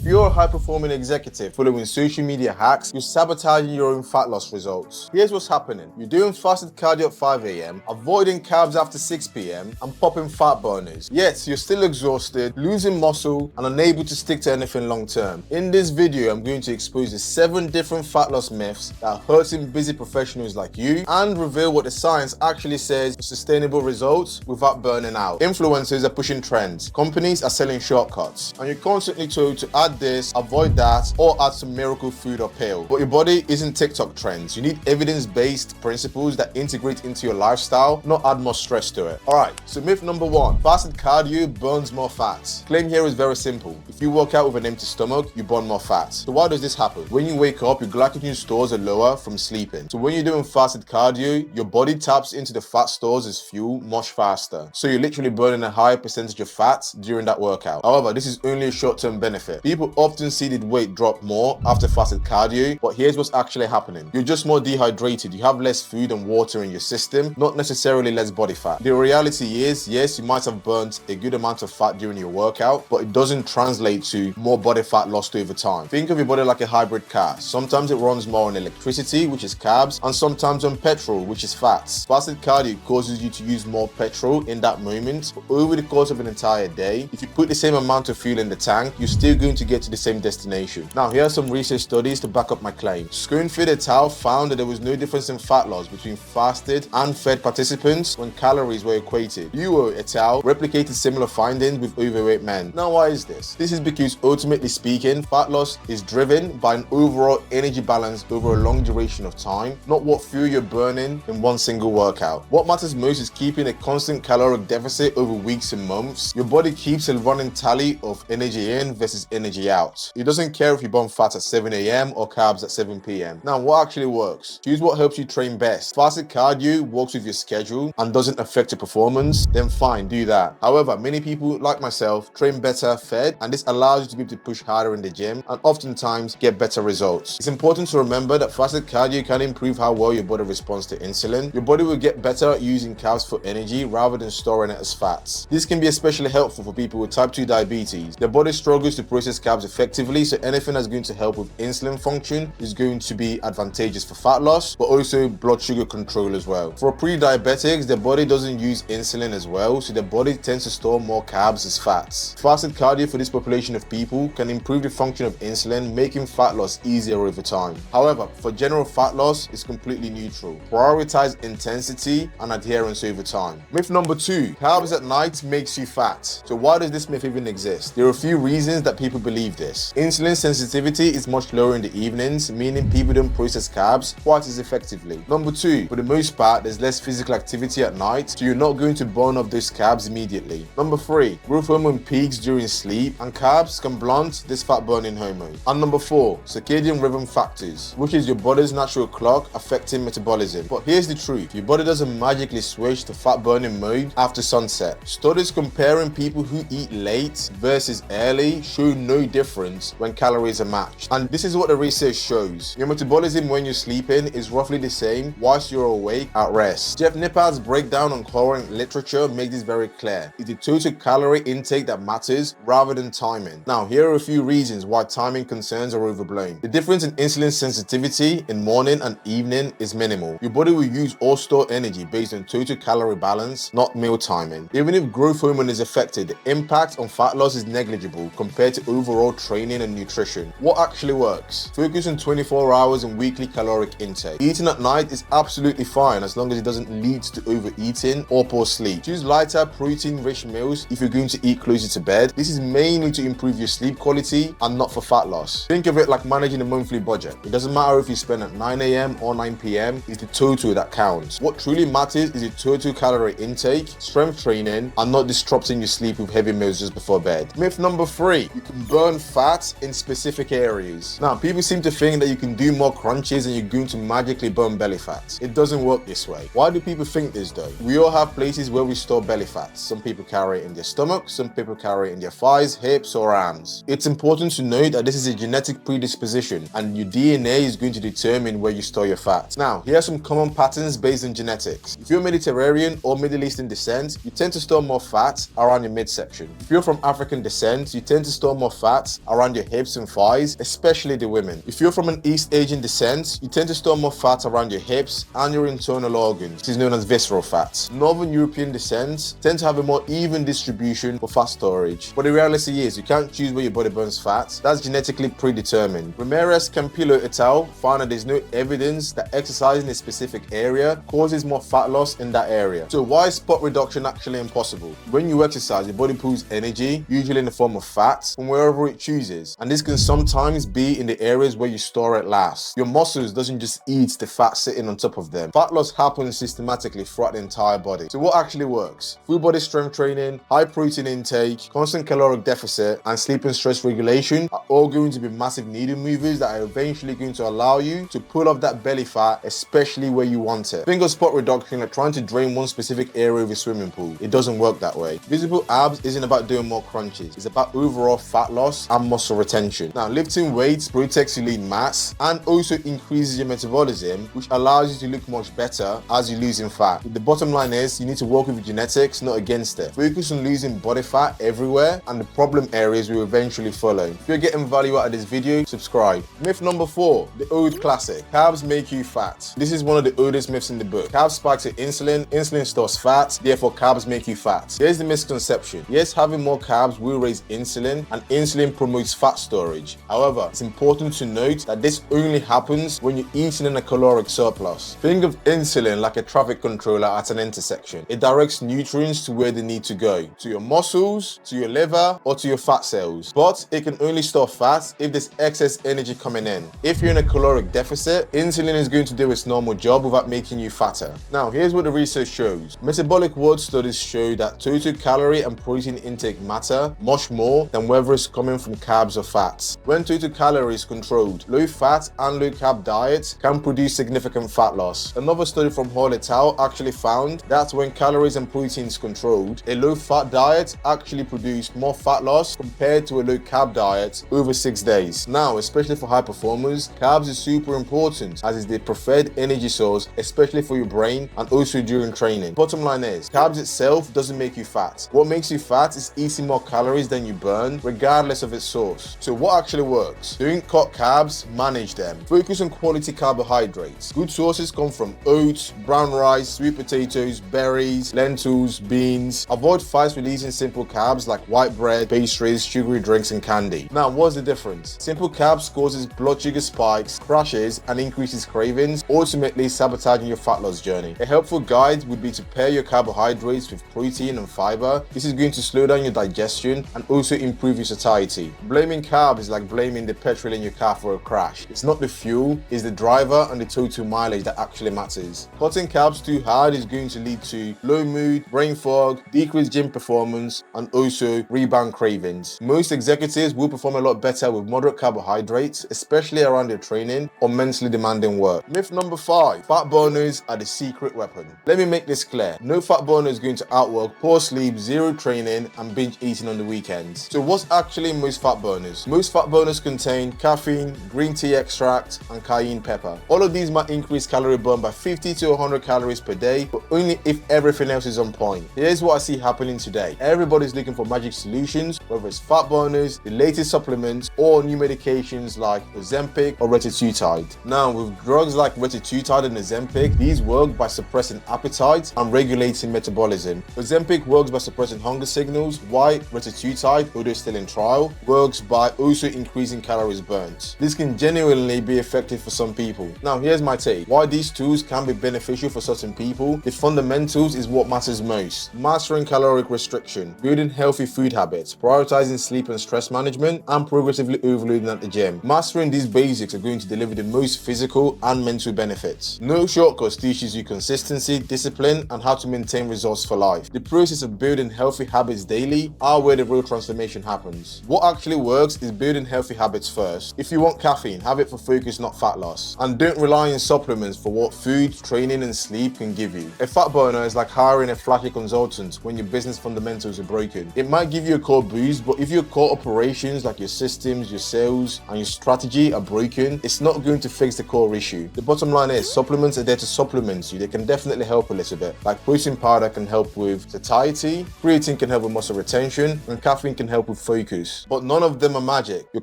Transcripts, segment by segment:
If you're a high-performing executive following social media hacks, you're sabotaging your own fat loss results. Here's what's happening. You're doing fasted cardio at 5 a.m, avoiding carbs after 6 p.m, and popping fat burners. Yet, you're still exhausted, losing muscle, and unable to stick to anything long-term. In this video, I'm going to expose the 7 different fat loss myths that are hurting busy professionals like you and reveal what the science actually says for sustainable results without burning out. Influencers are pushing trends. Companies are selling shortcuts. And you're constantly told to add this, avoid that, or add some miracle food or pill. But your body isn't TikTok trends. You need evidence-based principles that integrate into your lifestyle, not add more stress to it. Alright, so myth number 1. Fasted cardio burns more fat. Claim here is very simple. If you work out with an empty stomach, you burn more fat. So why does this happen? When you wake up, your glycogen stores are lower from sleeping. So when you're doing fasted cardio, your body taps into the fat stores as fuel much faster. So you're literally burning a higher percentage of fat during that workout. However, this is only a short-term benefit. People often see the weight drop more after fasted cardio, but here's what's actually happening. You're just more dehydrated. You have less food and water in your system, not necessarily less body fat. The reality is, yes, you might have burnt a good amount of fat during your workout, but it doesn't translate to more body fat lost over time. Think of your body like a hybrid car. Sometimes it runs more on electricity, which is carbs, and sometimes on petrol, which is fats. Fasted cardio causes you to use more petrol in that moment, but over the course of an entire day, if you put the same amount of fuel in the tank, you're still going to get to the same destination. Now, here are some research studies to back up my claim. Schoenfeld et al. Found that there was no difference in fat loss between fasted and fed participants when calories were equated. Bellisle et al. Replicated similar findings with overweight men. Now, why is this? This is because, ultimately speaking, fat loss is driven by an overall energy balance over a long duration of time, not what fuel you're burning in one single workout. What matters most is keeping a constant caloric deficit over weeks and months. Your body keeps a running tally of energy in versus energy out. It doesn't care if you burn fat at 7 a.m. or carbs at 7 p.m. Now, what actually works? Choose what helps you train best. Fasted cardio works with your schedule and doesn't affect your performance, then fine, do that. However, many people, like myself, train better fed, and this allows you to be able to push harder in the gym and oftentimes get better results. It's important to remember that fasted cardio can improve how well your body responds to insulin. Your body will get better at using carbs for energy rather than storing it as fats. This can be especially helpful for people with type 2 diabetes. Their body struggles to process carbs effectively, so anything that's going to help with insulin function is going to be advantageous for fat loss, but also blood sugar control as well. For pre-diabetics, their body doesn't use insulin as well, so their body tends to store more carbs as fats. Fasted cardio for this population of people can improve the function of insulin, making fat loss easier over time. However, for general fat loss, it's completely neutral. Prioritize intensity and adherence over time. Myth number 2, carbs at night makes you fat. So why does this myth even exist? There are a few reasons that people believe this. Insulin sensitivity is much lower in the evenings, meaning people don't process carbs quite as effectively. Number 2, for the most part, there's less physical activity at night, so you're not going to burn off those carbs immediately. Number 3, growth hormone peaks during sleep, and carbs can blunt this fat burning hormone. And number 4, circadian rhythm factors, which is your body's natural clock affecting metabolism. But here's the truth, your body doesn't magically switch to fat burning mode after sunset. Studies comparing people who eat late versus early show no difference when calories are matched. And this is what the research shows. Your metabolism when you're sleeping is roughly the same whilst you're awake at rest. Jeff Nippard's breakdown on current literature makes this very clear. It's the total calorie intake that matters rather than timing. Now, here are a few reasons why timing concerns are overblown. The difference in insulin sensitivity in morning and evening is minimal. Your body will use or store energy based on total calorie balance, not meal timing. Even if growth hormone is affected, the impact on fat loss is negligible compared to overall training and nutrition. What actually works? Focus on 24 hours and weekly caloric intake. Eating at night is absolutely fine as long as it doesn't lead to overeating or poor sleep. Choose lighter, protein-rich meals if you're going to eat closer to bed. This is mainly to improve your sleep quality and not for fat loss. Think of it like managing a monthly budget. It doesn't matter if you spend at 9 a.m. or 9 p.m., it's the total that counts. What truly matters is the total calorie intake, strength training, and not disrupting your sleep with heavy meals just before bed. Myth number 3, you can burn fat in specific areas. Now, people seem to think that you can do more crunches and you're going to magically burn belly fat. It doesn't work this way. Why do people think this though? We all have places where we store belly fat. Some people carry it in their stomach, some people carry it in their thighs, hips, or arms. It's important to note that this is a genetic predisposition and your DNA is going to determine where you store your fat. Now, here are some common patterns based on genetics. If you're Mediterranean or Middle Eastern descent, you tend to store more fat around your midsection. If you're from African descent, you tend to store more fat fat around your hips and thighs, especially the women. If you're from an East Asian descent, you tend to store more fat around your hips and your internal organs, which is known as visceral fat. Northern European descent tend to have a more even distribution for fat storage. But the reality is, you can't choose where your body burns fat. That's genetically predetermined. Ramirez-Campillo et al. Found that there's no evidence that exercising a specific area causes more fat loss in that area. So why is spot reduction actually impossible? When you exercise, your body pulls energy, usually in the form of fat, from wherever it chooses. And this can sometimes be in the areas where you store it last. Your muscles doesn't just eat the fat sitting on top of them. Fat loss happens systematically throughout the entire body. So what actually works? Full body strength training, high protein intake, constant caloric deficit, and sleep and stress regulation are all going to be massive needle movers that are eventually going to allow you to pull off that belly fat, especially where you want it. Think of spot reduction like trying to drain one specific area of a swimming pool. It doesn't work that way. Visible abs isn't about doing more crunches. It's about overall fat loss and muscle retention. Now, lifting weights protects your lean mass and also increases your metabolism, which allows you to look much better as you're losing fat. The bottom line is, you need to work with your genetics, not against it. Focus on losing body fat everywhere, and the problem areas will eventually follow. If you're getting value out of this video, subscribe. Myth number 4, the old classic. Carbs make you fat. This is one of the oldest myths in the book. Carbs spikes your insulin, insulin stores fat, therefore carbs make you fat. Here's the misconception. Yes, having more carbs will raise insulin, and insulin promotes fat storage. However, it's important to note that this only happens when you're eating in a caloric surplus. Think of insulin like a traffic controller at an intersection. It directs nutrients to where they need to go, to your muscles, to your liver, or to your fat cells. But it can only store fat if there's excess energy coming in. If you're in a caloric deficit, insulin is going to do its normal job without making you fatter. Now, here's what the research shows. Metabolic word studies show that total calorie and protein intake matter much more than whether it's coming from carbs or fats. When total calorie is controlled, low fat and low carb diets can produce significant fat loss. Another study from Hall et al. Actually found that when calories and proteins controlled, a low fat diet actually produced more fat loss compared to a low carb diet over 6 days. Now, especially for high performers, carbs is super important as it's the preferred energy source, especially for your brain and also during training. Bottom line is, carbs itself doesn't make you fat. What makes you fat is eating more calories than you burn, regardless of its source. So what actually works? Don't cut carbs, manage them. Focus on quality carbohydrates. Good sources come from oats, brown rice, sweet potatoes, berries, lentils, beans. Avoid fast-releasing simple carbs like white bread, pastries, sugary drinks, and candy. Now, what's the difference? Simple carbs causes blood sugar spikes, crashes, and increases cravings, ultimately sabotaging your fat loss journey. A helpful guide would be to pair your carbohydrates with protein and fiber. This is going to slow down your digestion and also improve your satiety. Blaming carbs is like blaming the petrol in your car for a crash. It's not the fuel, it's the driver and the total mileage that actually matters. Cutting carbs too hard is going to lead to low mood, brain fog, decreased gym performance, and also rebound cravings. Most executives will perform a lot better with moderate carbohydrates, especially around their training or mentally demanding work. Myth number 5, fat burners are the secret weapon. Let me make this clear. No fat burner is going to outwork poor sleep, zero training, and binge eating on the weekends. So what's actually in most fat burners? Most fat burners contain caffeine, green tea extract, and cayenne pepper. All of these might increase calorie burn by 50 to 100 calories per day, but only if everything else is on point. Here's what I see happening today. Everybody's looking for magic solutions, whether it's fat burners, the latest supplements, or new medications like Ozempic or retatrutide. Now, with drugs like retatrutide and Ozempic, these work by suppressing appetite and regulating metabolism. Ozempic works by suppressing hunger signals, while retatrutide, although still in trial, works by also increasing calories burnt. This can genuinely be effective for some people. Now, here's my take. Why these tools can be beneficial for certain people, the fundamentals is what matters most. Mastering caloric restriction, building healthy food habits, prioritizing sleep and stress management, and progressively overloading at the gym. Mastering these basics are going to deliver the most physical and mental benefits. No shortcuts teaches you consistency, discipline, and how to maintain results for life. The process of building healthy habits daily are where the real transformation happens. What actually works is building healthy habits first. If you want caffeine, have it for focus, not fat loss. And don't rely on supplements for what food, training, and sleep can give you. A fat burner is like hiring a flashy consultant when your business fundamentals are broken. It might give you a core boost, but if your core operations like your systems, your sales, and your strategy are broken, it's not going to fix the core issue. The bottom line is, supplements are there to supplement you. They can definitely help a little bit. Like protein powder can help with satiety, creatine can help with muscle retention, and caffeine can help with focus. foods, but none of them are magic. Your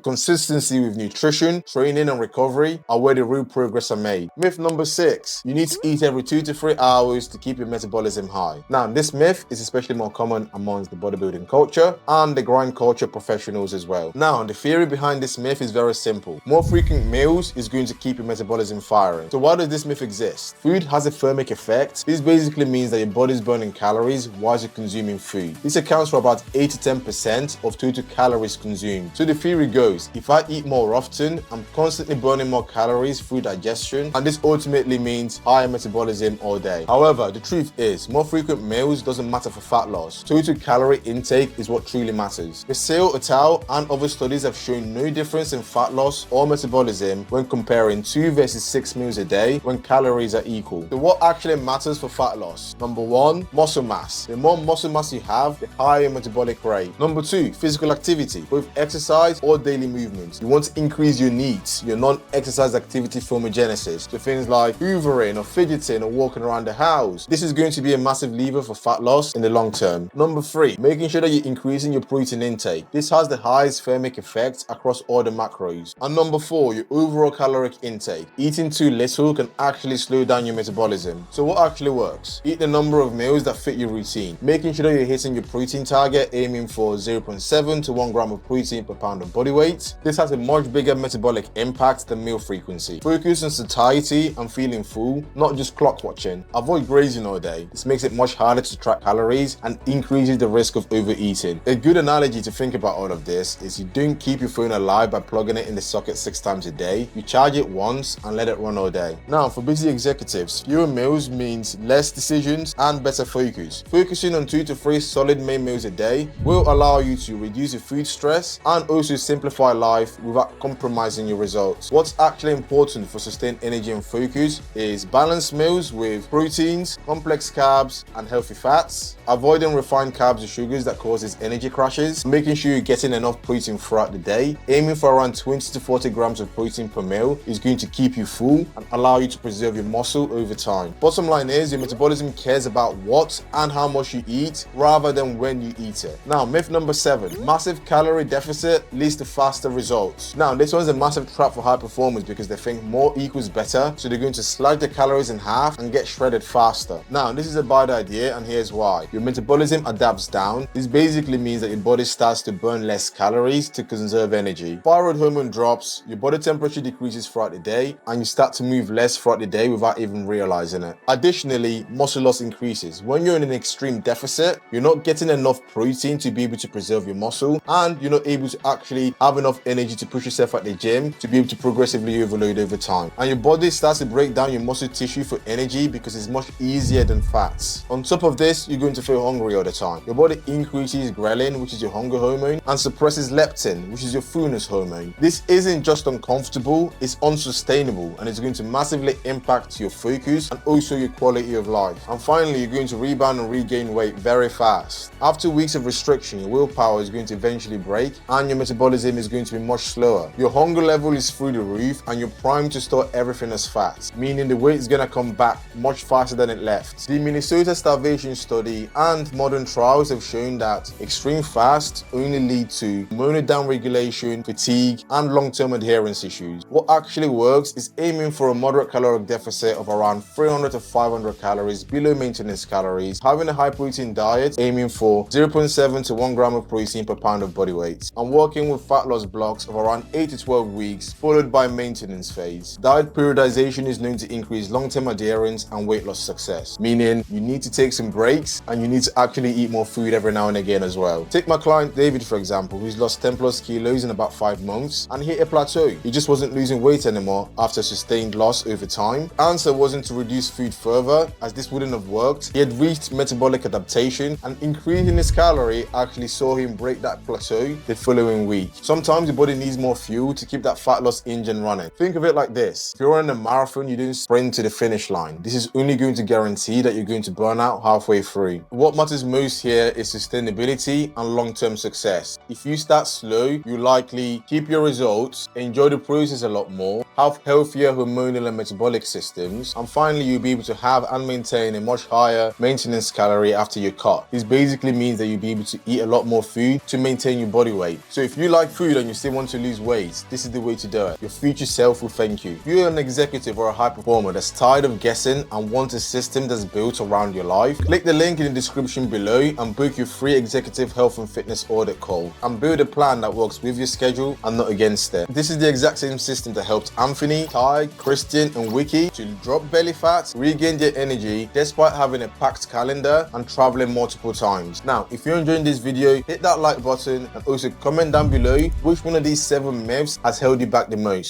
consistency with nutrition, training, and recovery are where the real progress are made. Myth number 6, you need to eat every 2 to 3 hours to keep your metabolism high. Now, this myth is especially more common amongst the bodybuilding culture and the grind culture professionals as well. Now, the theory behind this myth is very simple. More frequent meals is going to keep your metabolism firing. So why does this myth exist? Food has a thermic effect. This basically means that your body's burning calories while you're consuming food. This accounts for about 8 to 10% of total calories consumed. So the theory goes, if I eat more often, I'm constantly burning more calories through digestion, and this ultimately means higher metabolism all day. However, the truth is, more frequent meals doesn't matter for fat loss. Total calorie intake is what truly matters. Bellisle et al. And other studies have shown no difference in fat loss or metabolism when comparing 2 versus 6 meals a day when calories are equal. So what actually matters for fat loss? Number 1, muscle mass. The more muscle mass you have, the higher your metabolic rate. Number 2, physical activity, both exercise or daily movement. You want to increase your needs, your non-exercise activity thermogenesis, so things like hoovering or fidgeting or walking around the house. This is going to be a massive lever for fat loss in the long term. Number 3, making sure that you're increasing your protein intake. This has the highest thermic effect across all the macros. And number 4, your overall caloric intake. Eating too little can actually slow down your metabolism. So what actually works? Eat the number of meals that fit your routine, making sure that you're hitting your protein target, aiming for 0.7 to 1 gram of protein per pound of body weight. This has a much bigger metabolic impact than meal frequency. Focus on satiety and feeling full, not just clock watching. Avoid grazing all day. This makes it much harder to track calories and increases the risk of overeating. A good analogy to think about all of this is you don't keep your phone alive by plugging it in the socket 6 times a day. You charge it once and let it run all day. Now, for busy executives, fewer meals means less decisions and better focus. Focusing on 2 to 3 solid main meals a day will allow you to reduce your food stress and also simplify life without compromising your results. What's actually important for sustained energy and focus is balanced meals with proteins, complex carbs, and healthy fats. Avoiding refined carbs or sugars that causes energy crashes. Making sure you're getting enough protein throughout the day. Aiming for around 20 to 40 grams of protein per meal is going to keep you full and allow you to preserve your muscle over time. Bottom line is, your metabolism cares about what and how much you eat rather than when you eat it. Now, myth number 7, massive calorie deficit leads to faster results. Now, this one's a massive trap for high performers because they think more equals better, so they're going to slash the calories in half and get shredded faster. Now, this is a bad idea, and here's why. Your metabolism adapts down. This basically means that your body starts to burn less calories to conserve energy. Thyroid hormone drops, your body temperature decreases throughout the day, and you start to move less throughout the day without even realizing it. Additionally, muscle loss increases. When you're in an extreme deficit, you're not getting enough protein to be able to preserve your muscle, and you're not able to actually have enough energy to push yourself at the gym to be able to progressively overload over time. And your body starts to break down your muscle tissue for energy because it's much easier than fats. On top of this, you're going to feel hungry all the time. Your body increases ghrelin, which is your hunger hormone, and suppresses leptin, which is your fullness hormone. This isn't just uncomfortable, it's unsustainable, and it's going to massively impact your focus and also your quality of life. And finally, you're going to rebound and regain weight very fast. After weeks of restriction, your willpower is going to eventually break and your metabolism is going to be much slower. Your hunger level is through the roof and you're primed to store everything as fat, meaning the weight is going to come back much faster than it left. The Minnesota starvation study and modern trials have shown that extreme fasts only lead to hormonal downregulation, fatigue, and long-term adherence issues. What actually works is aiming for a moderate caloric deficit of around 300 to 500 calories below maintenance calories, having a high protein diet aiming for 0.7 to 1 gram of protein per pound of body weight, and working with fat loss blocks of around 8 to 12 weeks, followed by maintenance phase. Diet periodization is known to increase long-term adherence and weight loss success, meaning you need to take some breaks and you need to actually eat more food every now and again as well. Take my client David, for example, who's lost 10 plus kilos in about 5 months and hit a plateau. He just wasn't losing weight anymore after sustained loss over time. The answer wasn't to reduce food further, as this wouldn't have worked. He had reached metabolic adaptation, and increasing his calorie actually saw him break that plateau the following week. Sometimes your body needs more fuel to keep that fat loss engine running. Think of it like this. If you're running a marathon, you don't sprint to the finish line. This is only going to guarantee that you're going to burn out halfway through. What matters most here is sustainability and long-term success. If you start slow, you likely keep your results, enjoy the process a lot more, have healthier hormonal and metabolic systems, and finally you'll be able to have and maintain a much higher maintenance calorie after your cut. This basically means that you'll be able to eat a lot more food to maintain your your body weight. So if you like food and you still want to lose weight, this is the way to do it. Your future self will thank you. If you're an executive or a high performer that's tired of guessing and want a system that's built around your life, click the link in the description below and book your free executive health and fitness audit call and build a plan that works with your schedule and not against it. This is the exact same system that helped Anthony, Ty, Christian and Wiki to drop belly fat, regain their energy despite having a packed calendar and traveling multiple times. Now, if you're enjoying this video, hit that like button and also comment down below which one of these 7 myths has held you back the most.